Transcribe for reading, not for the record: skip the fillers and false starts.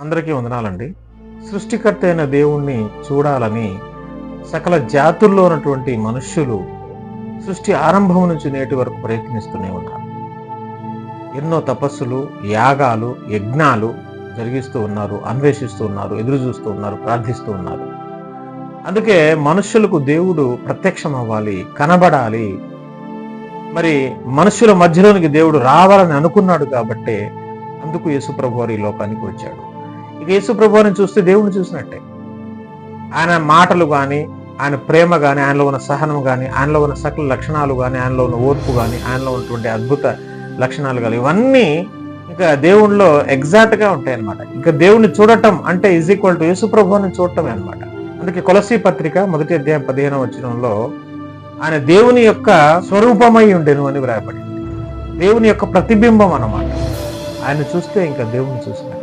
అందరికీ వందనాలండి. సృష్టికర్త అయిన దేవుణ్ణి చూడాలని సకల జాతుల్లో ఉన్నటువంటి మనుష్యులు సృష్టి ఆరంభం నుంచి నేటి వరకు ప్రయత్నిస్తూనే ఉన్నారు. ఎన్నో తపస్సులు, యాగాలు, యజ్ఞాలు జరిగిస్తూ ఉన్నారు, అన్వేషిస్తూ ఉన్నారు, ఎదురు చూస్తూ ఉన్నారు, ప్రార్థిస్తూ ఉన్నారు. అందుకే మనుష్యులకు దేవుడు ప్రత్యక్షం అవ్వాలి, కనబడాలి. మరి మనుష్యుల మధ్యలోనికి దేవుడు రావాలని అనుకున్నాడు కాబట్టే అందుకు యేసుప్రభు వారు ఈ లోకానికి వచ్చాడు. ఇక యేసుప్రభు వారిని చూస్తే దేవుడిని చూసినట్టే. ఆయన మాటలు కానీ, ఆయన ప్రేమ కానీ, ఆయనలో ఉన్న సహనం కానీ, ఆయనలో ఉన్న సకల లక్షణాలు కానీ, ఆయనలో ఉన్న ఓర్పు కానీ, ఆయనలో ఉన్నటువంటి అద్భుత లక్షణాలు కానీ, ఇవన్నీ ఇంకా దేవుణ్ణిలో ఎగ్జాక్ట్గా ఉంటాయి అన్నమాట. ఇంకా దేవుణ్ణి చూడటం అంటే ఈజ్ ఈక్వల్ టు యేసుప్రభుని చూడటమే అనమాట. అందుకే కొలసీ పత్రిక 1వ అధ్యాయం 15వ వచనంలో ఆయన దేవుని యొక్క స్వరూపమై ఉండెను అని వ్రాయబడింది. దేవుని యొక్క ప్రతిబింబం అన్నమాట. ఆయన చూస్తే ఇంకా దేవుని చూసినట్టు.